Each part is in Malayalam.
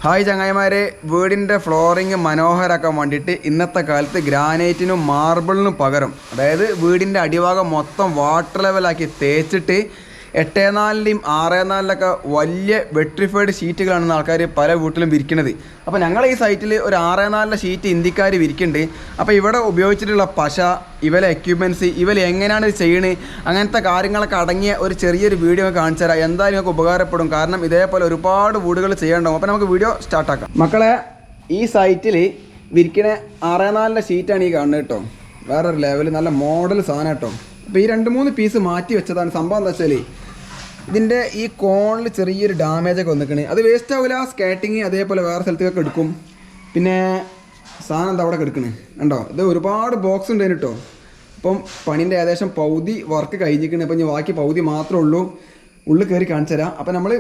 ഹായ് ചങ്ങായിമാരെ, വീടിൻ്റെ ഫ്ലോറിങ് മനോഹരമാക്കാൻ വേണ്ടിയിട്ട് ഇന്നത്തെ കാലത്ത് ഗ്രാനൈറ്റിനും മാർബിളിനും പകരം, അതായത് വീടിൻ്റെ അടിഭാഗം മൊത്തം വാട്ടർ ലെവലാക്കി തേച്ചിട്ട് 8x4-ൻ്റെയും 6x4-ലൊക്കെ വലിയ വെട്രിഫൈഡ് ഷീറ്റുകളാണ് ആൾക്കാർ പല വീട്ടിലും വിരിക്കുന്നത്. അപ്പോൾ ഞങ്ങൾ ഈ സൈറ്റിൽ ഒരു 6x4-ലെ ഷീറ്റ് ഇന്ത്യക്കാർ വിരിക്കുന്നുണ്ട്. അപ്പോൾ ഇവിടെ ഉപയോഗിച്ചിട്ടുള്ള പശ, ഇവരെ എക്യുപ്മെൻറ്റ്സ്, ഇവർ എങ്ങനെയാണ് ഇത് ചെയ്യണത്, അങ്ങനത്തെ കാര്യങ്ങളൊക്കെ അടങ്ങിയ ഒരു ചെറിയൊരു വീഡിയോ കാണിച്ചു തരാം. എന്തായാലും നിങ്ങൾക്ക് ഉപകാരപ്പെടും. കാരണം ഇതേപോലെ ഒരുപാട് വീടുകൾ ചെയ്യേണ്ടാവും. അപ്പോൾ നമുക്ക് വീഡിയോ സ്റ്റാർട്ടാക്കാം. മക്കളെ, ഈ സൈറ്റിൽ വിരിക്കണ 6x4-ൻ്റെ ഷീറ്റാണ് ഈ കാണുന്നത് കേട്ടോ. വേറൊരു ലെവൽ നല്ല മോഡൽ സാധനം കേട്ടോ. അപ്പോൾ ഈ 2-3 പീസ് മാറ്റി വെച്ചതാണ്. സംഭവം എന്താ വെച്ചാൽ ഇതിൻ്റെ ഈ കോണിൽ ചെറിയൊരു ഡാമേജൊക്കെ വന്നിക്കണേ. അത് വേസ്റ്റ് ആവില്ല. സ്കേറ്റിങ് അതേപോലെ വേറെ സ്ഥലത്തേക്കൊക്കെ എടുക്കും. പിന്നെ സാധനം എന്താ അവിടെ കിടക്കണേ കണ്ടോ. ഇത് ഒരുപാട് ബോക്സ് ഉണ്ട് കേട്ടോ. അപ്പം പണീൻ്റെ ഏകദേശം പകുതി വർക്ക് കഴിഞ്ഞിരിക്കണേ. അപ്പം ഇനി ബാക്കി പകുതി മാത്രമേ ഉള്ളൂ. ഉള്ളിൽ കയറി കാണിച്ചു തരാം. അപ്പം നമ്മൾ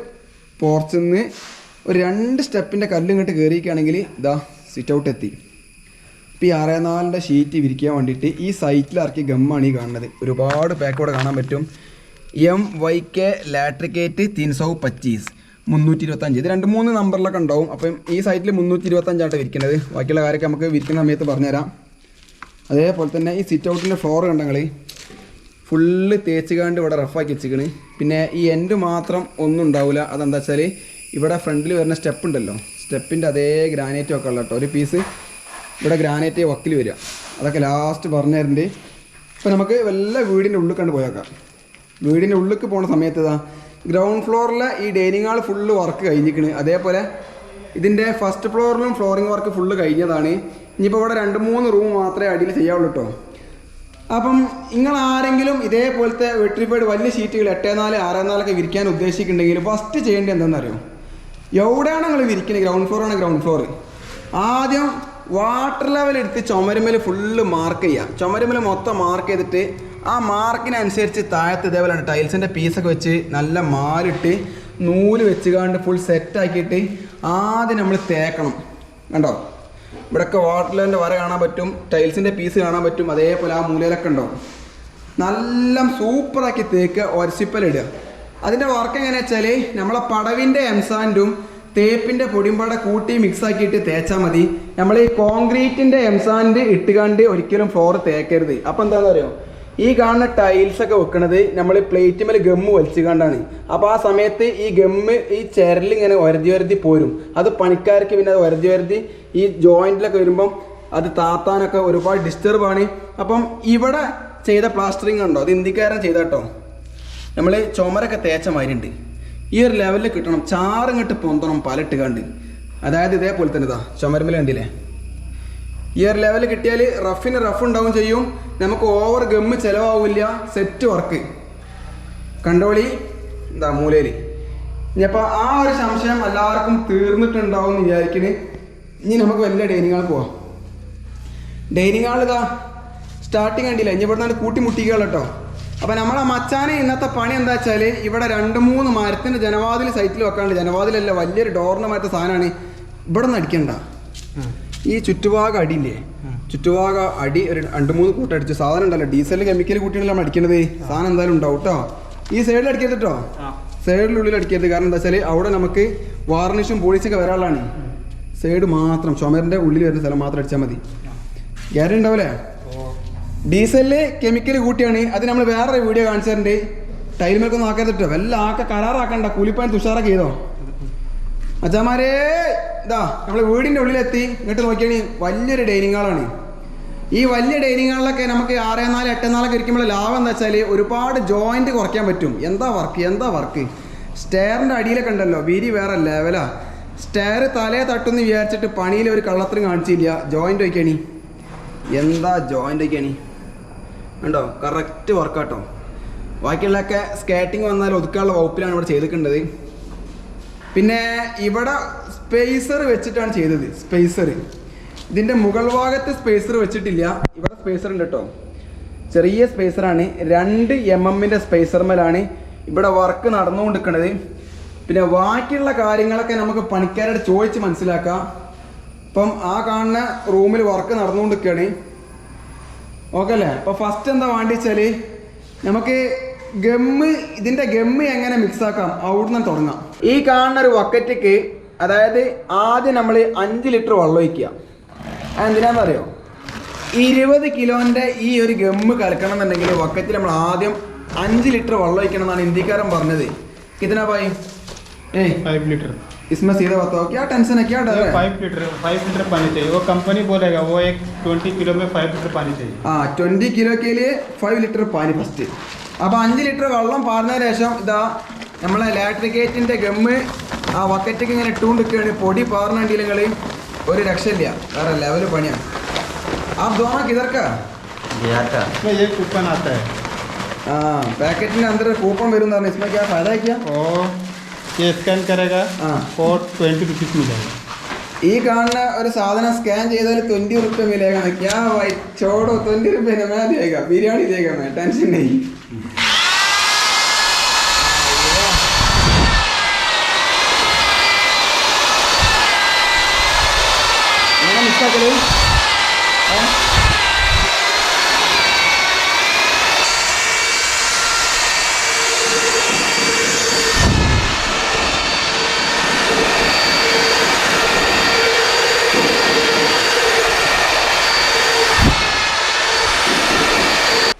പോർച്ചിൽ നിന്ന് ഒരു 2 സ്റ്റെപ്പിൻ്റെ കല്ലും ഇങ്ങോട്ട് കയറിയിരിക്കുകയാണെങ്കിൽ ഇതാ സിറ്റ് ഔട്ട് എത്തി. ഇപ്പോൾ ഈ 6x4-ൻ്റെ ഷീറ്റ് വിരിക്കാൻ വേണ്ടിയിട്ട് ഈ സൈറ്റിൽ ഇറക്കിയ ഗമ്മാണ് ഈ കാണുന്നത്. ഒരുപാട് പാക്കോടെ കാണാൻ പറ്റും. MYK ലാട്രിക്കേറ്റ് 325 325. ഇത് 2-3 നമ്പറിലൊക്കെ ഉണ്ടാവും. അപ്പം ഈ സൈറ്റിൽ 325 വിരിക്കുന്നത്. ബാക്കിയുള്ള കാര്യമൊക്കെ നമുക്ക് വിരിക്കുന്ന സമയത്ത് പറഞ്ഞുതരാം. അതേപോലെ തന്നെ ഈ സിറ്റ് ഔട്ടിൻ്റെ ഫ്ലോർ കണ്ടെങ്കിൽ ഫുള്ള് തേച്ച് കാണ്ട് ഇവിടെ റഫാക്കി വെച്ചിരിക്കണ്. പിന്നെ ഈ എൻഡ് മാത്രം ഒന്നും ഉണ്ടാവില്ല. അതെന്താ വെച്ചാൽ ഇവിടെ ഫ്രണ്ടിൽ വരുന്ന സ്റ്റെപ്പ് ഉണ്ടല്ലോ, സ്റ്റെപ്പിൻ്റെ അതേ ഗ്രാനൈറ്റും ഒക്കെ ഉള്ള കേട്ടോ. ഒരു പീസ് ഇവിടെ ഗ്രാനൈറ്റ് വക്കിൽ വരിക. അതൊക്കെ ലാസ്റ്റ് പറഞ്ഞു തരുന്നുണ്ട്. അപ്പോൾ നമുക്ക് വല്ല വീടിൻ്റെ ഉള്ളിൽ കണ്ട് പോയേക്കാം. വീടിൻ്റെ ഉള്ളിലേക്ക് പോകുന്ന സമയത്ത് ഇതാ ഗ്രൗണ്ട് ഫ്ലോറിലെ ഈ ഡൈനിങ് ഹാൾ ഫുള്ള് വർക്ക് കഴിഞ്ഞിരിക്കണ്. അതേപോലെ ഇതിൻ്റെ ഫസ്റ്റ് ഫ്ലോറിലും ഫ്ലോറിങ് വർക്ക് ഫുള്ള് കഴിഞ്ഞതാണ്. ഇനിയിപ്പോൾ ഇവിടെ 2-3 റൂം മാത്രമേ അടിയിൽ ചെയ്യാവുള്ളൂ കേട്ടോ. അപ്പം നിങ്ങൾ ആരെങ്കിലും ഇതേപോലത്തെ വെട്രിഫൈഡ് വലിയ ഷീറ്റുകൾ 8x4 6x4 വിരിക്കാൻ ഉദ്ദേശിക്കുന്നുണ്ടെങ്കിൽ ഫസ്റ്റ് ചെയ്യേണ്ടത് എന്താണെന്നറിയോ? എവിടെയാണ് നിങ്ങൾ വിരിക്കുന്നത്? ഗ്രൗണ്ട് ഫ്ലോറാണ് ഗ്രൗണ്ട് ഫ്ലോർ. ആദ്യം വാട്ടർ ലെവൽ എടുത്ത് ചുമരുമേൽ ഫുള്ള് മാർക്ക് ചെയ്യുക. ചുമരുമേൽ മൊത്തം മാർക്ക് ചെയ്തിട്ട് ആ മാർക്കിനനുസരിച്ച് താഴത്ത് ഇതേപോലെ ടൈൽസിൻ്റെ പീസൊക്കെ വെച്ച് നല്ല മാലിട്ട് നൂല് വെച്ചുകാണ്ട് ഫുൾ സെറ്റാക്കിയിട്ട് ആദ്യം നമ്മൾ തേക്കണം. കണ്ടോ, ഇവിടെയൊക്കെ വാട്ടർ ലെവലിൻ്റെ വര കാണാൻ പറ്റും, ടൈൽസിൻ്റെ പീസ് കാണാൻ പറ്റും. അതേപോലെ ആ മൂലയിലൊക്കെ ഉണ്ടോ, നല്ല സൂപ്പറാക്കി തേക്കുക. ഒരസിപ്പലിടുക. അതിൻ്റെ വർക്ക് എങ്ങനെയാ വെച്ചാൽ നമ്മളെ പടവിൻ്റെ എംസാൻഡും തേപ്പിൻ്റെ പൊടിമ്പാടെ കൂട്ടി മിക്സ് ആക്കിയിട്ട് തേച്ചാൽ മതി. നമ്മൾ ഈ കോൺക്രീറ്റിൻ്റെ എംസാൻഡ് ഇട്ടുകാണ്ട് ഒരിക്കലും ഫ്ലോർ തേക്കരുത്. അപ്പോൾ എന്താണെന്ന് അറിയോ, ഈ കാണുന്ന ടൈൽസൊക്കെ വെക്കണത് നമ്മൾ പ്ലേറ്റുമേൽ ഗമ്മ് വലിച്ചുകൊണ്ടാണ്. അപ്പോൾ ആ സമയത്ത് ഈ ഗമ്മ് ഈ ചിരലിങ്ങനെ ഒരതി പോരും. അത് പണിക്കാർക്ക് പിന്നെ അത് ഒരതി ഈ ജോയിൻറ്റിലൊക്കെ വരുമ്പം അത് താത്താനൊക്കെ ഒരുപാട് ഡിസ്റ്റർബാണ്. അപ്പം ഇവിടെ ചെയ്ത പ്ലാസ്റ്ററിങ് ഉണ്ടോ, അത് ഇന്ത്യക്കാരൻ ചെയ്ത കേട്ടോ. നമ്മൾ ചുമരൊക്കെ തേച്ച മാതിരിയുണ്ട്. ഈ ഒരു ലെവലിൽ കിട്ടണം. ചാറിങ്ങിട്ട് പൊന്തണം പലട്ട് കണ്ട്. അതായത് ഇതേപോലെ തന്നെ ഇതാ ചുമരുമേൽ കണ്ടില്ലേ, ഈ ഒരു ലെവൽ കിട്ടിയാൽ റഫിന് റഫ് ഉണ്ടാവും ചെയ്യും. നമുക്ക് ഓവർ ഗമ്മ് ചിലവാവില്ല. സെറ്റ് വർക്ക് കണ്ടോളി എന്താ മൂലയിൽ. ഇനിയപ്പോൾ ആ ഒരു സംശയം എല്ലാവർക്കും തീർന്നിട്ടുണ്ടാവും എന്ന് വിചാരിക്കണേ. ഇനി നമുക്ക് വലിയ ഡൈനിങ് ഹാൾ പോവാം. ഡൈനിങ് ഹാൾ ഇതാ സ്റ്റാർട്ടിങ് കണ്ടില്ല. ഇനി ഇവിടെ നിന്ന് കൂട്ടിമുട്ടിക്കുക കേട്ടോ. അപ്പോൾ നമ്മളെ മച്ചാനെ ഇന്നത്തെ പണി എന്താ വെച്ചാൽ ഇവിടെ 2-3 മരത്തിൻ്റെ ജനവാതിൽ സൈറ്റിൽ വെക്കാണ്ട്. ജനവാതിലല്ല, വലിയൊരു ഡോറിൻ്റെ മരത്തെ സാധനമാണ്. ഇവിടെ നിന്ന് അടിക്കണ്ട. ഈ ചുറ്റുഭാഗം അടിയില്ലേ, ചുറ്റുഭാഗം അടി ഒരു 2-3 കൂട്ടടിച്ചു. സാധനം ഉണ്ടല്ലോ, ഡീസൽ കെമിക്കൽ കൂട്ടിയാണ് നമ്മൾ അടിക്കണത്. സാധനം എന്തായാലും ഉണ്ടാവും കേട്ടോ. ഈ സൈഡിൽ അടിക്കരുത് കേട്ടോ, സൈഡിനുള്ളിൽ അടിക്കരുത്. കാരണം എന്താ വെച്ചാൽ അവിടെ നമുക്ക് വാർണിഷും പോളിഷൊക്കെ വരാനുള്ളതാണ്. സൈഡ് മാത്രം, ചുമരിൻ്റെ ഉള്ളിൽ വരുന്ന സ്ഥലം മാത്രം അടിച്ചാൽ മതി. ഗ്യാരണ്ടി ഉണ്ടാവില്ലേ? ഡീസലില് കെമിക്കൽ കൂട്ടിയാണ്. അത് നമ്മൾ വേറെ വീഡിയോ കാണിച്ചിട്ടുണ്ട്. ടൈൽമേൽക്കൊന്നും ആക്കരുത് കേട്ടോ. വല്ല കരാറാക്കണ്ട. കൂലിപ്പണി തുഷാറൊക്കെ ചെയ്തോ അച്ഛന്മാരേ. ഇതാ നമ്മൾ വീടിൻ്റെ ഉള്ളിലെത്തി. ഇങ്ങോട്ട് നോക്കിയാണ് വലിയൊരു ഡൈനിങ് ഹാളാണ്. ഈ വലിയ ഡൈനിങ് ഹാളിലൊക്കെ നമുക്ക് 6x4 8x4 ഇരിക്കുമ്പോൾ ലാഭം എന്താ വെച്ചാൽ ഒരുപാട് ജോയിൻറ്റ് കുറയ്ക്കാൻ പറ്റും. എന്താ വർക്ക് സ്റ്റെയറിൻ്റെ അടിയിലൊക്കെ ഉണ്ടല്ലോ, വീതി വേറെ ലെവലാ. സ്റ്റെയർ തലയെ തട്ടുമെന്ന് വിചാരിച്ചിട്ട് പണിയിൽ ഒരു കള്ളത്തിനും കാണിച്ചില്ല. ജോയിൻ്റ് വയ്ക്കാണി, എന്താ ജോയിൻ്റ് വയ്ക്കാണി ഉണ്ടോ, കറക്റ്റ് വർക്കാട്ടോ. ബാക്കിയുള്ളതൊക്കെ സ്കേറ്റിംഗ് വന്നാൽ ഒതുക്കാനുള്ള വകുപ്പിലാണ് ഇവിടെ ചെയ്തിട്ടുള്ളത്. പിന്നെ ഇവിടെ സ്പേസർ വെച്ചിട്ടാണ് ചെയ്തത്. സ്പേസർ ഇതിൻ്റെ മുകൾ ഭാഗത്ത് സ്പേസർ വെച്ചിട്ടില്ല. ഇവിടെ സ്പേസർ ഉണ്ട് കേട്ടോ. ചെറിയ സ്പേസറാണ്. 2 mm സ്പേസർമേലാണ് ഇവിടെ വർക്ക് നടന്നുകൊണ്ടിരിക്കുന്നത്. പിന്നെ ബാക്കിയുള്ള കാര്യങ്ങളൊക്കെ നമുക്ക് പണിക്കാരോട് ചോദിച്ച് മനസ്സിലാക്കാം. ഇപ്പം ആ കാണുന്ന റൂമിൽ വർക്ക് നടന്നുകൊണ്ടിരിക്കുകയാണ്. ഓക്കെ അല്ലേ? അപ്പോൾ ഫസ്റ്റ് എന്താ വേണ്ടി വെച്ചാൽ നമുക്ക് ഗമ്മ്, ഇതിൻ്റെ ഗമ്മ് എങ്ങനെ മിക്സ് ആക്കാം അവിടുന്ന് തുടങ്ങാം. ഈ കാണുന്ന ഒരു ബക്കറ്റിക്ക് അതായത് ആദ്യം നമ്മൾ 5 ലിറ്റർ വെള്ളം ഒഴിക്കുക. അതെന്തിനാണെന്നറിയോ? 20 കിലോൻ്റെ ഈ ഒരു ഗമ്മ് കലക്കണം എന്നുണ്ടെങ്കിൽ വക്കത്തിൽ നമ്മൾ ആദ്യം 5 ലിറ്റർ വെള്ളം ഒഴിക്കണം എന്നാണ് ഹിന്ദിക്കാരൻ പറഞ്ഞത്. कितना भाई? 5 लीटर. इसमें सीधा बताओ क्या टेंशन है, क्या डर है? 5 लीटर पानी चाहिए. वो कंपनी बोलेगा वो एक 20 किलो में 5 लीटर पानी चाहिए. हाँ 20 किलो के लिए 5 ലിറ്റർ പാനി ഫസ്റ്റ്. അപ്പോൾ 5 ലിറ്റർ വെള്ളം പാർന്നതിന് ശേഷം ഇതാ നമ്മളെ ലാട്രിക്കേറ്റിൻ്റെ ഗമ്മ് ആ വക്കറ്റൊക്കെ ഇങ്ങനെ ഇട്ടുകൊണ്ടിരിക്കുകയാണ്. പൊടി പാർന്നുണ്ടെങ്കിൽ നിങ്ങൾ ഒരു രക്ഷയില്ല, വേറെ ലെവൽ പണിയാണ്. आप दोनों किधर का? बिहार का. इसमें ये कूपन आता है. हाँ पैकेट अंदर कूपन वरुण. इसमें क्या फ़ायदा है? क्या ये स्कैन करेगा और 20 रुपीज़ मिलेगा. ഈ കാണുന്ന ഒരു സാധനം സ്കാൻ ചെയ്താൽ 20 रुपये मिलेगा. क्या भाई छोड़ो 20 रुपये में मैं देगा बिरयानी देगा मैं, टेंशन नहीं. मिस्सा करो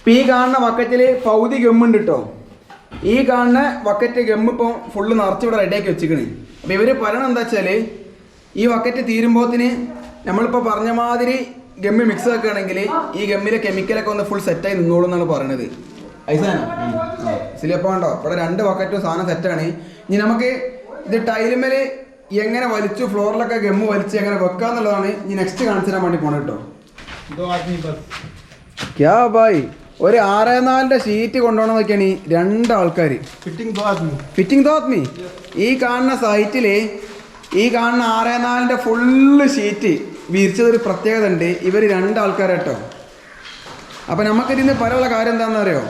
ഈ കാണുന്ന വക്കറ്റിൽ പൗതി ഗമ്മുണ്ട് കേട്ടോ. ഈ കാണുന്ന വക്കറ്റ് ഗമ്മ് ഇപ്പോൾ ഫുള്ള് നിറച്ച് ഇവിടെ റെഡിയാക്കി വെച്ചിക്കണ്. അപ്പോൾ ഇവർ പറയണത് എന്താ വെച്ചാൽ ഈ വക്കറ്റ് തീരുമ്പോഴത്തിന് നമ്മളിപ്പോൾ പറഞ്ഞ മാതിരി ഗമ്മ് മിക്സ് ആക്കുകയാണെങ്കിൽ ഈ ഗമ്മിലെ കെമിക്കലൊക്കെ ഒന്ന് ഫുൾ സെറ്റായി നിന്നോളൂ എന്നാണ് പറയണത്. ഐസാന സിലിയപ്പോൾ ഉണ്ടോ ഇവിടെ 2 വക്കറ്റും സാധനം സെറ്റാണ്. ഇനി നമുക്ക് ഇത് ടൈലുമേൽ എങ്ങനെ വലിച്ചു ഫ്ലോറിലൊക്കെ ഗമ്മ് വലിച്ച് എങ്ങനെ വെക്കാന്നുള്ളതാണ് ഇനി നെക്സ്റ്റ് കാണിച്ചു തരാൻ വേണ്ടി പോകണം കേട്ടോ. ക്യാ ബായ് ഒരു 6x4 ഷീറ്റ് കൊണ്ടുപോകണം നോക്കിയാണ് ഈ 2 ആൾക്കാർ. ഫിറ്റിംഗ് ദോ ആദ്മി. ഈ കാണുന്ന സൈറ്റിൽ ഈ കാണുന്ന 6x4 ഫുള്ള് ഷീറ്റ് വിരിച്ചതൊരു പ്രത്യേകത ഉണ്ട്. ഇവർ 2 ആൾക്കാർ കേട്ടോ. അപ്പം നമുക്കിതിന് പറയാനുള്ള കാര്യം എന്താണെന്ന് അറിയോ?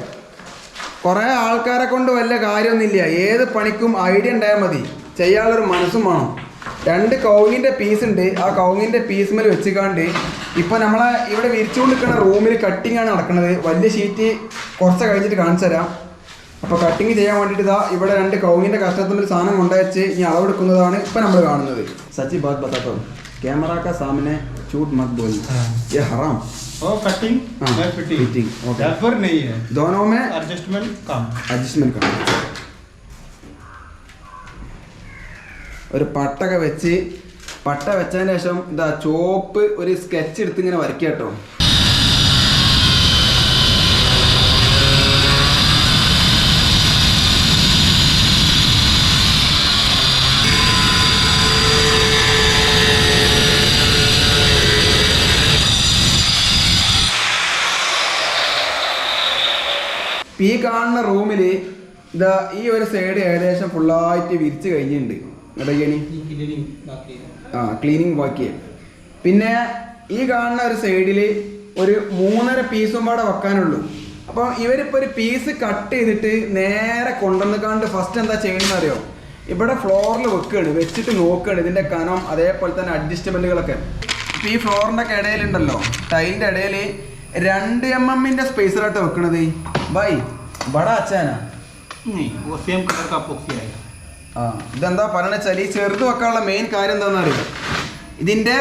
കുറേ ആൾക്കാരെ കൊണ്ട് വലിയ കാര്യമൊന്നുമില്ല. ഏത് പണിക്കും ഐഡിയ ഉണ്ടായാൽ മതി, ചെയ്യാനുള്ളൊരു മനസ്സും വേണം. 2 കൗങ്ങിൻ്റെ പീസ് ഉണ്ട്. ആ കൗങ്ങിൻ്റെ പീസ് മേൽ വെച്ചുകാണ്ട് ഇപ്പോൾ നമ്മളെ ഇവിടെ വിരിച്ചുകൊണ്ട് നിൽക്കുന്ന റൂമിൽ കട്ടിങ് ആണ് നടക്കുന്നത്. വലിയ ഷീറ്റ് കുറച്ച് കഴിഞ്ഞിട്ട് കാണിച്ചു തരാം. അപ്പോൾ കട്ടിങ് ചെയ്യാൻ വേണ്ടിയിട്ട് ഇതാ ഇവിടെ 2 കൗങ്ങിൻ്റെ കഷ്ടത്തിൽ സാധനം കൊണ്ടുവച്ച് ഇനി അളവെടുക്കുന്നതാണ് ഇപ്പം നമ്മൾ കാണുന്നത്. സച്ചി ബാത് ബത്താത്തോ कैमरा का सामने झूठ मत बोल, ये हराम. ओ कटिंग मैं फिटिंग डबर नहीं है, दोनों में एडजस्टमेंट काम. ഒരു പട്ടൊക്കെ വെച്ച് പട്ട വെച്ചതിന് ശേഷം ഇതാ ചോപ്പ് ഒരു സ്കെച്ച് എടുത്ത് ഇങ്ങനെ വരയ്ക്കുക കേട്ടോ. ഈ കാണുന്ന റൂമിൽ ഇതാ ഈ ഒരു സൈഡ് ഏകദേശം ഫുള്ളായിട്ട് വിരിച്ച് കഴിഞ്ഞിട്ടുണ്ട്. ക്ലീനിങ് ബാക്കിയ. പിന്നെ ഈ കാണുന്ന ഒരു സൈഡിൽ ഒരു 3.5 പീസും പാടെ വെക്കാനുള്ളൂ. അപ്പോൾ ഇവരിപ്പോൾ ഒരു പീസ് കട്ട് ചെയ്തിട്ട് നേരെ കൊണ്ടുവന്നിക്കാണ്ട് ഫസ്റ്റ് എന്താ ചെയ്യണമെന്ന് അറിയോ? ഇവിടെ ഫ്ലോറിൽ വെക്കുകയാണ്, വെച്ചിട്ട് നോക്കുകയാണ് ഇതിൻ്റെ കനം അതേപോലെ തന്നെ അഡ്ജസ്റ്റ്മെൻറ്റുകളൊക്കെ. ഇപ്പോൾ ഈ ഫ്ലോറിൻ്റെ ഒക്കെ ഇടയിലുണ്ടല്ലോ, ടൈലിൻ്റെ ഇടയിൽ 2 mm സ്പേസറായിട്ട് വെക്കണത്. ബൈ ബടാ അച്ചാനാ ഇതെന്താ പറയണ വെച്ചാൽ ഈ ചെറുത് വെക്കാനുള്ള മെയിൻ കാര്യം എന്താണെന്ന് അറിയാം, ഇതിൻ്റെ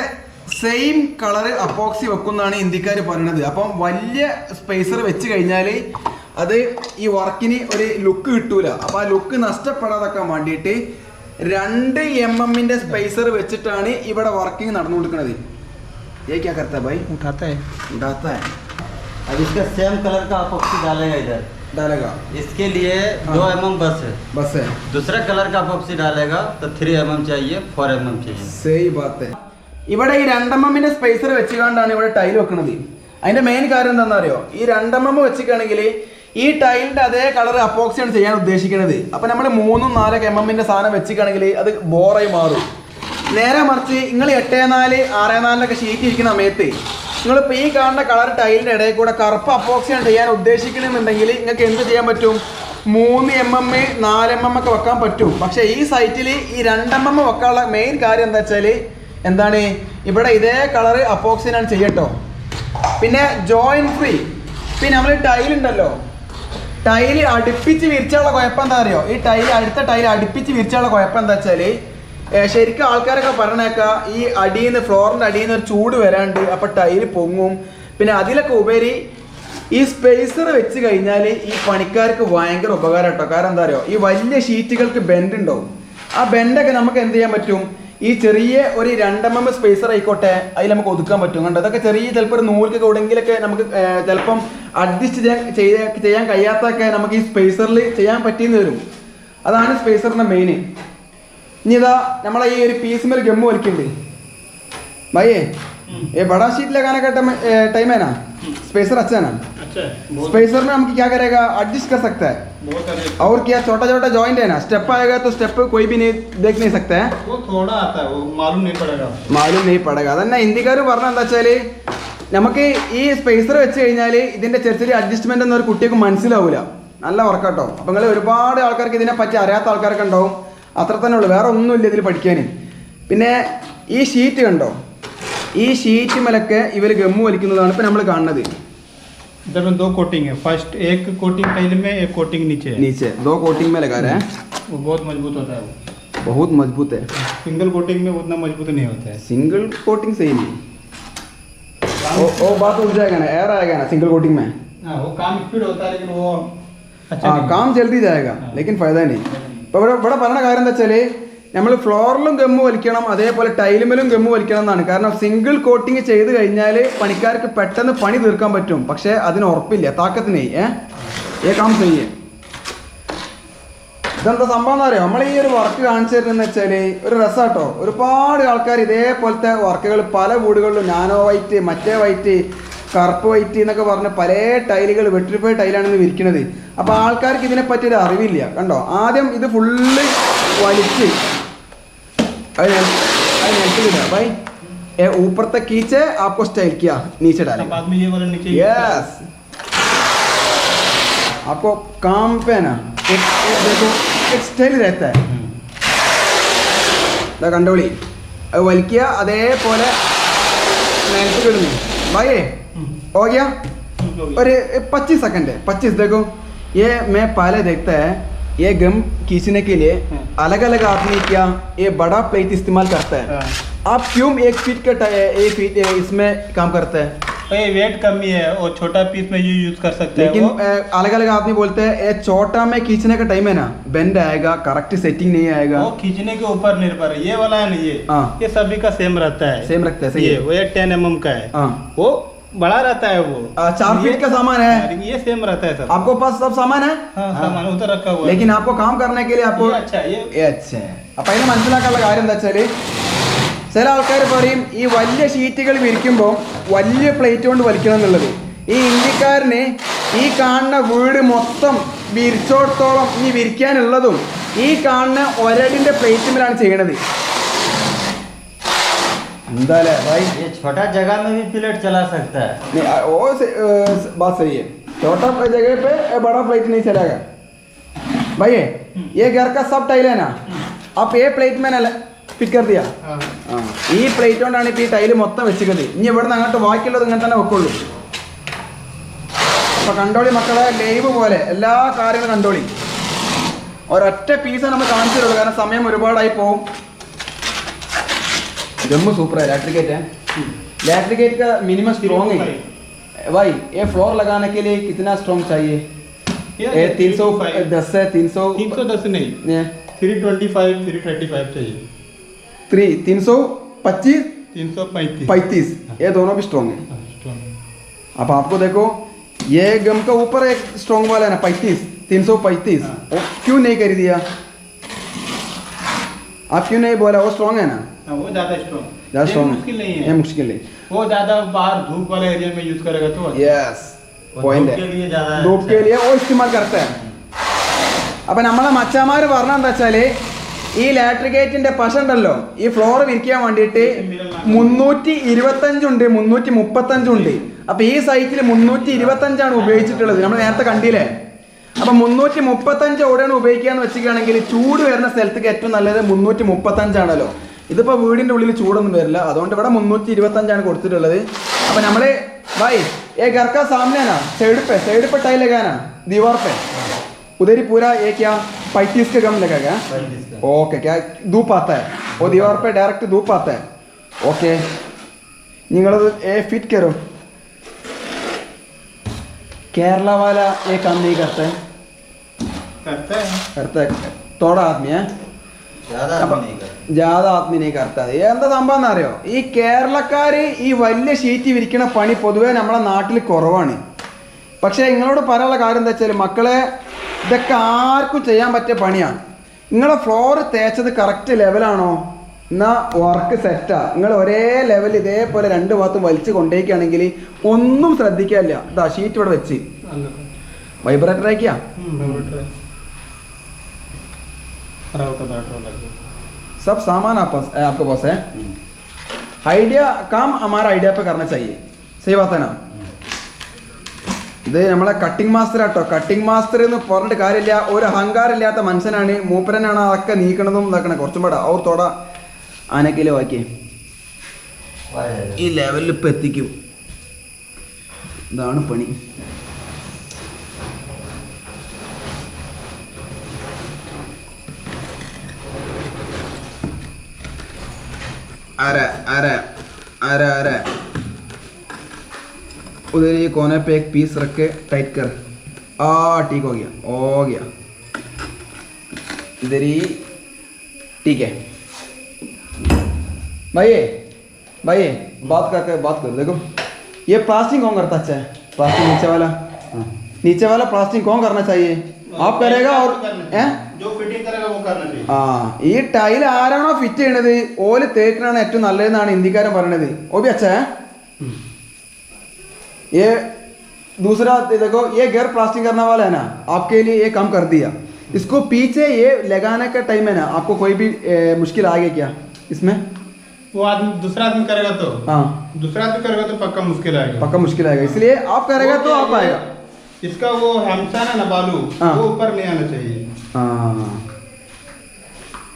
സെയിം കളർ അപ്പോക്സി വെക്കുന്നതാണ് ഇന്ത്യക്കാർ പറയണത്. അപ്പം വലിയ സ്പേസർ വെച്ച് കഴിഞ്ഞാൽ അത് ഈ വർക്കിന് ഒരു ലുക്ക് കിട്ടൂല. അപ്പോൾ ആ ലുക്ക് നഷ്ടപ്പെടാതാക്കാൻ വേണ്ടിയിട്ട് 2 mm സ്പേസർ വെച്ചിട്ടാണ് ഇവിടെ വർക്കിംഗ് നടന്നുകൊടുക്കുന്നത്. ये क्या करता है भाई? उठाता है. अब इसका सेम कलर का अपोक्सी डालेगा. इसके लिए 2 mm बस है. दूसरा कलर का अपोक्सी डालेगा तो 3 mm चाहिए, 4 mm चाहिए. सही बात है. ഇവിടെ ഈ 2 mm സ്പേസർ വെച്ചുകൊണ്ടാണ് ഇവിടെ ടൈൽ വെക്കുന്നത്. അതിന്റെ മെയിൻ കാര്യം എന്താണെന്ന് അറിയോ? ഈ 2 mm വെച്ചിട്ടാണെങ്കിൽ ഈ ടൈലിന്റെ അതേ കളർ അപ്പോക്സിയാണ് ചെയ്യാൻ ഉദ്ദേശിക്കുന്നത്. അപ്പൊ നമ്മൾ 3-4 mm സാധനം വെച്ചിട്ടാണെങ്കിൽ അത് ബോറായി മാറും. നേരെ മറിച്ച് നിങ്ങൾ 8x4 6x4 ഷീറ്റ് ഇരിക്കുന്ന സമയത്ത് നിങ്ങളിപ്പോൾ ഈ കാണുന്ന കളർ ടൈലിൻ്റെ ഇടയിൽ കൂടെ കറുപ്പ് അപ്പോക്സിയാണ് ചെയ്യാൻ ഉദ്ദേശിക്കണമെന്നുണ്ടെങ്കിൽ നിങ്ങൾക്ക് എന്ത് ചെയ്യാൻ പറ്റും? 3 mm 4 mm ഒക്കെ വെക്കാൻ പറ്റും. പക്ഷേ ഈ സൈറ്റിൽ ഈ 2 mm വെക്കാനുള്ള മെയിൻ കാര്യം എന്താ വെച്ചാൽ എന്താണ്, ഇവിടെ ഇതേ കളർ അപ്പോക്സിനാണ് ചെയ്യട്ടോ. പിന്നെ ജോയിൻ ഫ്രീ. പിന്നെ നമ്മൾ ടൈലുണ്ടല്ലോ, ടൈല് അടുപ്പിച്ച് വിരിച്ചുള്ള കുഴപ്പം എന്താ അറിയോ? ഈ ടൈല് അടുത്ത ടൈല് അടുപ്പിച്ച് വിരിച്ചുള്ള കുഴപ്പം എന്താ വെച്ചാൽ ശരിക്കും ആൾക്കാരൊക്കെ പറഞ്ഞേക്കാം ഈ അടിയിൽ നിന്ന് ഫ്ലോറിൻ്റെ അടിയിൽ നിന്ന് ഒരു ചൂട് വരാണ്ട് അപ്പം ടൈല് പൊങ്ങും. പിന്നെ അതിലൊക്കെ ഉപരി ഈ സ്പേസർ വെച്ച് കഴിഞ്ഞാൽ ഈ പണിക്കാർക്ക് ഭയങ്കര ഉപകാരം കേട്ടോ. കാരണം എന്താ പറയുക, ഈ വലിയ ഷീറ്റുകൾക്ക് ബെൻഡ് ഉണ്ടാവും. ആ ബെൻഡൊക്കെ നമുക്ക് എന്ത് ചെയ്യാൻ പറ്റും, ഈ ചെറിയ ഒരു 2 mm സ്പേസർ ആയിക്കോട്ടെ അതിൽ നമുക്ക് ഒതുക്കാൻ പറ്റും. കണ്ടോ, അതൊക്കെ ചെറിയ ചിലപ്പോൾ ഒരു നൂൽക്കൊക്കെ എവിടെയെങ്കിലൊക്കെ നമുക്ക് ചിലപ്പം അഡ്ജസ്റ്റ് ചെയ്യാൻ കഴിയാത്തൊക്കെ നമുക്ക് ഈ സ്പേസറിൽ ചെയ്യാൻ പറ്റിയെന്ന് വരും. അതാണ് സ്പേസറിൻ്റെ മെയിൻ. ഇനി ഇതാ നമ്മളെ ഈ ഒരു പീസ് മേൽ ഗമ്മ് വലിക്കുന്നുണ്ട് ഭയ്യേ. ये बड़ा शीट लगाने का टाइम है ना, स्पेसर अच्छा है ना, स्पेसर में हम क्या करेगा, एडजस्ट कर सकता है. और क्या छोटा छोटा जॉइंट है ना, स्टेप आएगा तो स्टेप कोई भी नहीं देख नहीं सकता है, वो थोड़ा आता है, वो मालूम नहीं पड़ेगा. അതന്നെ ഇന്ത്യക്കാർ പറഞ്ഞ എന്താ വെച്ചാൽ നമുക്ക് ഈ സ്പേസർ വെച്ച് കഴിഞ്ഞാൽ ഇതിൻ്റെ ചെറിയ ചെറിയ അഡ്ജസ്റ്റ്മെൻ്റ് ഒന്നും ഒരു കുട്ടിക്ക് മനസ്സിലാവില്ല. നല്ല വർക്കാട്ടോ. അപ്പം നിങ്ങൾ ഒരുപാട് ആൾക്കാർക്ക് ഇതിനെ പറ്റി അറിയാത്ത ആൾക്കാരൊക്കെ ഉണ്ടാവും. അത്ര തന്നെ ഉള്ളൂ, വേറെ ഒന്നുമില്ല ഇതിൽ പഠിക്കാൻ. പിന്നെ ഈ ഷീറ്റ് കണ്ടോ, ഈ ഷീറ്റ് മേലൊക്കെ ഇവർ ഗമ്മ് വലിക്കുന്നതാണ് ഇപ്പം നമ്മൾ കാണുന്നത്. इधर में 2 कोटिंग है, फर्स्ट एक कोटिंग टाइल में, एक कोटिंग नीचे है. नीचे 2 कोटिंग में लगा रहे हैं. वो बहुत मजबूत होता है, वो बहुत मजबूत है. सिंगल कोटिंग में उतना मजबूत नहीं होता है. सिंगल कोटिंग सही नहीं, वो बात उठ जाएगा ना, एयर आएगा ना सिंगल कोटिंग में. हाँ, वो काम स्पीड होता है लेकिन वो अच्छा हाँ काम जल्दी जाएगा लेकिन फ़ायदा नहीं. ഇപ്പോൾ ഇവിടെ പറഞ്ഞ കാര്യം എന്താ വെച്ചാൽ നമ്മൾ ഫ്ലോറിലും ഗമ്മ് വലിക്കണം, അതേപോലെ ടൈലുമേലും ഗമ്മ് വലിക്കണം എന്നാണ്. കാരണം സിംഗിൾ കോട്ടിങ് ചെയ്ത് കഴിഞ്ഞാൽ പണിക്കാർക്ക് പെട്ടെന്ന് പണി തീർക്കാൻ പറ്റും. പക്ഷേ അതിന് ഉറപ്പില്ല, താക്കത്തിന് ഏ കാം ചെയ്യേ. ഇതെന്താ സംഭവം എന്ന് അറിയാം, നമ്മൾ ഈ ഒരു വർക്ക് കാണിച്ചു തരുന്നതെന്ന് വെച്ചാൽ ഒരു രസമാട്ടോ. ഒരുപാട് ആൾക്കാർ ഇതേപോലത്തെ വർക്കുകൾ പല വീടുകളിലും നാനോ വൈറ്റ്, മറ്റേ വൈറ്റ്, കറുപ്പ് വൈറ്റ് എന്നൊക്കെ പറഞ്ഞ് പല ടൈലുകൾ വെട്രിഫൈ ടൈലാണെന്ന് വിരിക്കുന്നത്. അപ്പോൾ ആൾക്കാർക്ക് ഇതിനെപ്പറ്റി ഒരു അറിവില്ല. കണ്ടോ, ആദ്യം ഇത് ഫുള്ള് വലിച്ച് भाई ऊपर तक खींचे, आपको स्टाइल किया नीचे डालेंगे. बाद में ये वाला नीचे. यस, आपको काम पे ना एक देखो एक स्टाइल रहता है. കണ്ടോളി, അത് വലിക്കുക, അതേപോലെ നേരത്തെ കിടുന്നു भाई हो गया. और 25 सेकंड है, 25 देखो. ये मैं पहले देखता है ये गम खींचने के लिए अलग अलग आदमी क्या ये बड़ा प्लेट इस्तेमाल करता है. आप क्यों 1 फीट का 1 फीट इसमें काम करता है? वेट कम ही है और छोटा पीस में ये यूज कर सकते हैं. लेकिन अलग अलग आदमी बोलते हैं ये छोटा में खींचने का टाइम है ना, बेंड आएगा, करेक्ट सेटिंग नहीं आएगा. वो खींचने के ऊपर निर्भर है. ये वाला है ना, ये सभी का सेम रहता है. सेम रखता है, सही है. वो 10 mm का है, वो बड़ा रहता है, वो 4 फीट का सामान है. ये सेम रहता है सब. आपको पास सब सामान है? हाँ, सामान उधर रखा हुआ है. लेकिन आपको काम करने के लिए आपको अच्छा ये अच्छा है. അപ്പം അതിന് മനസ്സിലാക്കാനുള്ള കാര്യം എന്താ വെച്ചാൽ ചില ആൾക്കാർ പറയും ഈ വലിയ ഷീറ്റുകൾ വിരിക്കുമ്പോൾ വലിയ പ്ലേറ്റ് കൊണ്ട് വലിക്കണം എന്നുള്ളത്. ഈ ഇന്ത്യക്കാരന് ഈ കാണുന്ന വീട് മൊത്തം വിരിച്ചോടത്തോളം ഈ വിരിക്കാനുള്ളതും ഈ കാണുന്ന ഒരടിൻ്റെ പ്ലേറ്റിലാണ് ചെയ്യണത്. എന്താ भाई, ये छोटा जगह में भी प्लेट चला सकता है. नहीं वो बात सही है. छोटा जगह पे बड़ा प्लेट नहीं चलेगा भाई. ये घर का सब टाइल है ना, आप ये प्लेट में ना ഫിറ്റ് कर दिया. ഈ പ്ലേറ്റ് കൊണ്ടാണ് ഇപ്പോൾ ഈ ടൈല് മൊത്തം വെച്ചിരിക്കുന്നത്. ഇനി ഇവിടെ നിന്ന് അങ്ങോട്ട് ബാക്കിയുള്ളത് ഇങ്ങനെ തന്നെ വെക്കുള്ളൂ. അപ്പോൾ കണ്ടോളി മക്കളെ, ലൈവ് പോലെ എല്ലാ കാര്യങ്ങളും കണ്ടോളി. ഒരൊറ്റ പീസ് നമ്മൾ കാണിച്ചു തരുള്ളൂ, കാരണം സമയം ഒരുപാടായി പോകും. जम्मू सुपर है. लैट्रिकेट का मिनिमम स्ट्रॉन्ग है भाई. ये फ्लोर लगाने के लिए कितना स्ट्रॉन्ग चाहिए? 310 है, 310 नहीं, 325 335 चाहिए. 325 335 ये दोनों भी स्ट्रॉन्ग है. अब आपको देखो ये गम का ऊपर एक स्ट्रॉन्ग वाला है ना 335. क्यों नहीं कर दिया आप, क्यों नहीं बोला? वो स्ट्रॉन्ग है ना, वो ज़्यादा स्ट्रॉन्ग मुश्किल नहीं है. ये मुश्किल नहीं. वो ज़्यादा बाहर धूप वाले एरिया में यूज करेगा तो यस पॉइंट है. धूप के लिए वो इस्तेमाल करता है. അപ്പം നമ്മളെ മച്ചാമാർ പറഞ്ഞാൽ എന്താ വെച്ചാൽ ഈ ലാട്രിഗേറ്റിൻ്റെ പശ ഉണ്ടല്ലോ, ഈ ഫ്ലോർ വിരിക്കാൻ വേണ്ടിയിട്ട് 325 ഉണ്ട്, 335 ഉണ്ട്. അപ്പോൾ ഈ സൈറ്റിൽ 325 ഉപയോഗിച്ചിട്ടുള്ളത്, നമ്മൾ നേരത്തെ കണ്ടില്ലേ. അപ്പം 335 എവിടെയാണ് ഉപയോഗിക്കുകയെന്ന് വെച്ചിരിക്കുകയാണെങ്കിൽ ചൂട് വരുന്ന സ്ഥലത്തേക്ക് ഏറ്റവും നല്ലത് 335 ആണല്ലോ. ഇതിപ്പോൾ വീടിൻ്റെ ഉള്ളിൽ ചൂടൊന്നും വരില്ല, അതുകൊണ്ട് ഇവിടെ 325 കൊടുത്തിട്ടുള്ളത്. അപ്പം നമ്മൾ भाई ये घर का सामने ना साइड पे टाइल लगाना दीवार पे, उधर ही पूरा ये क्या 35 के कम लगेगा? 35 का। ओके, क्या धूप आता है वो दीवार पे डायरेक्ट धूप आता है? ओके, निങ്ങളത് फिट करो। केरला वाला ये काम नहीं करता है? करता है थोड़ा आदमी है, ज़्यादा आदमी नहीं करता। ജാഥ ആത്മീനെ കർത്താത് എന്താ സംഭവം എന്നറിയോ? ഈ കേരളക്കാര് ഈ വലിയ ഷീറ്റ് വിരിക്കണ പണി പൊതുവേ നമ്മളെ നാട്ടിൽ കുറവാണ്. പക്ഷേ നിങ്ങളോട് പറയാനുള്ള കാര്യം എന്താ വെച്ചാൽ മക്കളെ, ഇതൊക്കെ ആർക്കും ചെയ്യാൻ പറ്റിയ പണിയാണ്. നിങ്ങളെ ഫ്ലോർ തേച്ചത് കറക്റ്റ് ലെവലാണോ എന്നാൽ വർക്ക് സെറ്റാ. നിങ്ങൾ ഒരേ ലെവൽ ഇതേപോലെ 2 ഭാഗത്തും വലിച്ച് കൊണ്ടേക്കുകയാണെങ്കിൽ ഒന്നും ശ്രദ്ധിക്കാനില്ല. ഇതാ ഷീറ്റ് ഇവിടെ വെച്ച് വൈബ്രേറ്റർ ആക്കിയാ सब सामान आपके पास है. आइडिया काम हमारा आइडिया पे करना चाहिए. सही बात है ना? ഇത് നമ്മളെ കട്ടിംഗ് മാസ്റ്റർ ആട്ടോ. കട്ടിംഗ് മാസ്റ്റർ എന്ന് പറഞ്ഞിട്ട് കാര്യമില്ല, ഒരു അഹങ്കാരമില്ലാത്ത മനുഷ്യനാണ്. മൂപ്പരനാണ് അതൊക്കെ നീക്കണതും ഇതാക്കണം. കുറച്ചും കൂടെ അവർ തോട ആനക്കിലോ ആക്കി ഈ ലെവലിൽ ഇപ്പം എത്തിക്കും. ഇതാണ് പണി. अरे उधर ये कोने पे एक पीस रख के टाइट कर. ठीक हो गया इधर ही. ठीक है भाई बात कर. देखो ये प्लास्टिक कौन करता अच्छा है? प्लास्टिक नीचे वाला प्लास्टिक कौन करना चाहिए? आप करेगा और जो फिटिंग करेगा वो करना चाहिए. ഈ ടൈൽ ആരാണോ ഫിറ്റ് ചെയ്യണത് ഓല് തേക്കണാണ് ഏറ്റവും നല്ലതെന്നാണ് ഹിന്ദിക്കാരൻ പറയണത്. ഓ भी अच्छा है. ये दूसरा देखो, ये घर प्लास्टिक करने वाला है ना, आपके लिए ये काम कर दिया. इसको पीछे ये लगाने का टाइम है ना, आपको कोई भी मुश्किल आएगी क्या इसमें? वो आदमी दूसरा आदमी करेगा तो दूसरा आदमी करेगा तो पक्का मुश्किल आएगा. इसलिए आप करेगा तो आप आएगा. इसका वो हमसा ना बालू वो ऊपर नहीं आना चाहिए.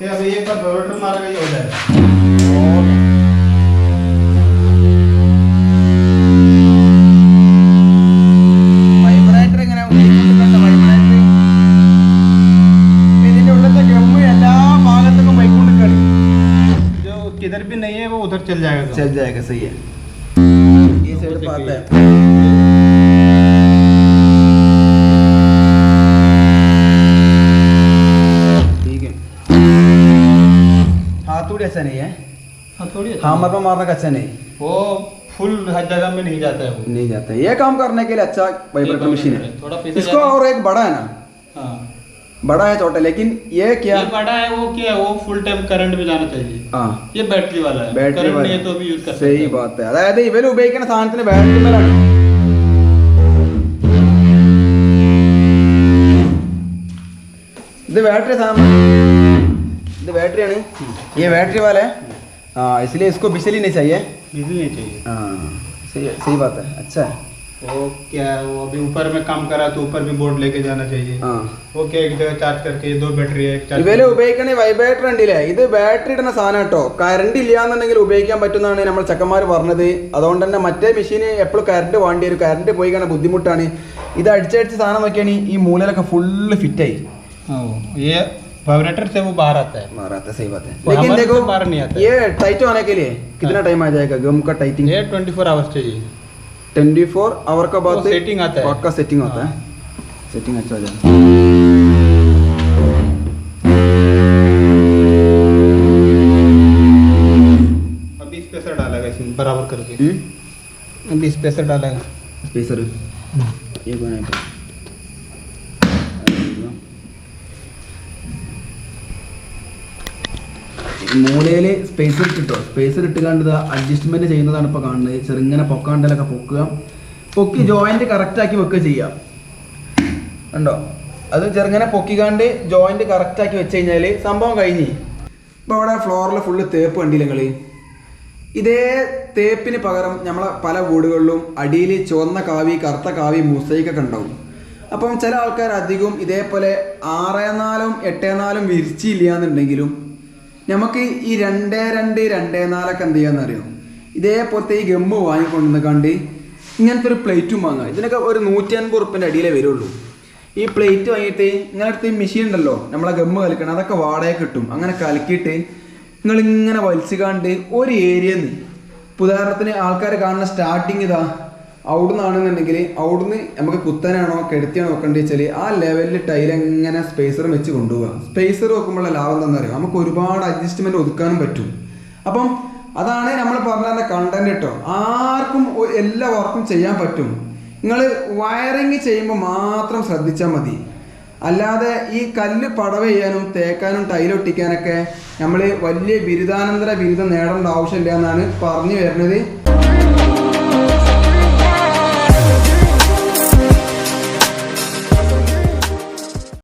ये अभी एक बार वाइब्रेटर मारेगा ये हो जाएगा. വൈബ്രേറ്റർ ഇങ്ങനെ ഇതിന്റെ ഉള്ളത്തെ ഗമ്മ് എല്ലാ ഭാഗത്തേക്കും വൈക്കൊണ്ട് കളി. जो किधर भी नहीं है वो उधर चल जाएगा. सही है. ये साइड पाता है. हाथोड़ी अच्छा नहीं है. हामर पर मारना का अच्छा नहीं. वो फुल हर जगह में नहीं जाता है. नहीं जाता है. ये काम करने के लिए अच्छा वाइब्रेटर मशीन है. इसको और एक बड़ा है ना, बड़ा है छोटा, लेकिन ये क्या ये बड़ा है वो क्या है, वो फुल टाइम करंट में जाना चाहिए. ये बैटरी वाला है. बैटरी वाला नहीं है तो भी यूज कर सकते. सही बात है. അതായത് ഇവർ ഉപയോഗിക്കുന്ന സാധനത്തിന് ബാറ്ററി മേലാണ്. ഇത് बैटरी सामान, ഇത് बैटरी ആണ്. ये बैटरी वाला है. इसलिए इसको बिजली नहीं चाहिए. सही बात है. अच्छा है. वो क्या है, वो अभी ऊपर में काम करा तो ऊपर भी बोर्ड लेके जाना चाहिए. वो क्या एक जगह चार्ज करके 2 बैटरी है. ഇവര് ഉപയോഗിക്കണ വൈബ്രേറ്റർ ഉണ്ടല്ലേ, ഇത് ബാറ്ററി ഇടുന്ന സാധനം കേട്ടോ. കറണ്ട് ഇല്ലാന്നുണ്ടെങ്കിൽ ഉപയോഗിക്കാൻ പറ്റുന്നതാണ് നമ്മൾ ചെക്കന്മാർ പറഞ്ഞത്. അതുകൊണ്ട് തന്നെ മറ്റേ മെഷീന് എപ്പോഴും കറണ്ട് വേണ്ടി വരും. കറണ്ട് പോയി കാണാൻ ബുദ്ധിമുട്ടാണ്. ഇത് അടിച്ചടിച്ച് സാധനം നോക്കിയാണ് ഈ മൂലയിലൊക്കെ ഫുള്ള് ഫിറ്റായി. ये वाइब्रेटर से वो बाहर आता है. सही बात है. लेकिन देखो बाहर नहीं आता. ये टाइट होने के लिए कितना टाइम आ जाएगा गम का टाइटिंग? ये 24 आवर्स चाहिए. 24 आवर का बाद सेटिंग आता है. पक्का सेटिंग होता है. सेटिंग अच्छा हो जाए. अभी स्पेसर डालेगा इसमें बराबर करके. अभी स्पेसर डालेगा. स्पेसर ये बनाएगा. മൂലയിൽ സ്പേസർ ഇട്ടോ. സ്പേസർ ഇട്ട് കണ്ടത് അഡ്ജസ്റ്റ്മെന്റ് ചെയ്യുന്നതാണ് ഇപ്പോൾ കാണുന്നത്. ചെറുങ്ങനെ പൊക്കാണ്ടലൊക്കെ പൊക്കി ജോയിന്റ് കറക്റ്റാക്കി വെക്കുക ചെയ്യാം. ഉണ്ടോ? അത് ചെറുങ്ങനെ പൊക്കിക്കാണ്ട് ജോയിന്റ് കറക്റ്റാക്കി വെച്ച് കഴിഞ്ഞാൽ സംഭവം കഴിഞ്ഞ്. ഇപ്പോൾ അവിടെ ഫ്ലോറിൽ ഫുള്ള് തേപ്പ് കണ്ടില്ല നിങ്ങൾ. ഇതേ തേപ്പിന് പകരം നമ്മളെ പല വീടുകളിലും അടിയിൽ ചുവന്ന കാവി കറുത്ത കാവി മുസൈക്കൊക്കെ ഉണ്ടാവും. അപ്പം ചില ആൾക്കാർ അധികം ഇതേപോലെ 6-4 8-4 വിരിച്ചില്ല എന്നുണ്ടെങ്കിലും നമുക്ക് ഈ 2-2 2-4 എന്ത് ചെയ്യാന്നറിയോ, ഇതേപോലത്തെ ഈ ഗമ്മ് വാങ്ങിക്കൊണ്ടുവന്ന് കണ്ട് ഇങ്ങനത്തെ ഒരു പ്ലേറ്റും വാങ്ങാം. ഇതിനൊക്കെ ഒരു 150 ഉറുപ്പിൻ്റെ അടിയിലേ വരുള്ളൂ. ഈ പ്ലേറ്റ് വാങ്ങിയിട്ട് ഇങ്ങനെ അടുത്ത് ഈ മെഷീൻ ഉണ്ടല്ലോ നമ്മളെ ഗമ്മ് കലക്കണം, അതൊക്കെ വാടക കിട്ടും. അങ്ങനെ കലക്കിയിട്ട് നിങ്ങളിങ്ങനെ വലിച്ചു കാണ്ട് ഒരു ഏരിയയിൽ നിന്ന്, ഉദാഹരണത്തിന് ആൾക്കാർ കാണുന്ന സ്റ്റാർട്ടിങ് ഇതാ അവിടെ നിന്നാണെന്നുണ്ടെങ്കിൽ അവിടുന്ന് നമുക്ക് കുത്തനാണോ കെടുത്തിയാണോ വെക്കേണ്ടത് വെച്ചാൽ ആ ലെവലിൽ ടൈലെങ്ങനെ സ്പേസർ വെച്ച് കൊണ്ടുപോകാം. സ്പേസർ വെക്കുമ്പോഴുള്ള ലാഭം എന്താണെന്ന് അറിയാം, നമുക്ക് ഒരുപാട് അഡ്ജസ്റ്റ്മെൻറ്റ് ഒതുക്കാനും പറ്റും. അപ്പം അതാണ് നമ്മൾ പറഞ്ഞ കണ്ടന്റ് കേട്ടോ. ആർക്കും എല്ലാ വർക്കും ചെയ്യാൻ പറ്റും. നിങ്ങൾ വയറിങ് ചെയ്യുമ്പോൾ മാത്രം ശ്രദ്ധിച്ചാൽ മതി. അല്ലാതെ ഈ കല്ല് പടവ് ചെയ്യാനും തേക്കാനും ടൈലൊട്ടിക്കാനൊക്കെ നമ്മൾ വലിയ ബിരുദാനന്തര ബിരുദം നേടേണ്ട ആവശ്യമില്ല എന്നാണ് പറഞ്ഞു വരുന്നത്.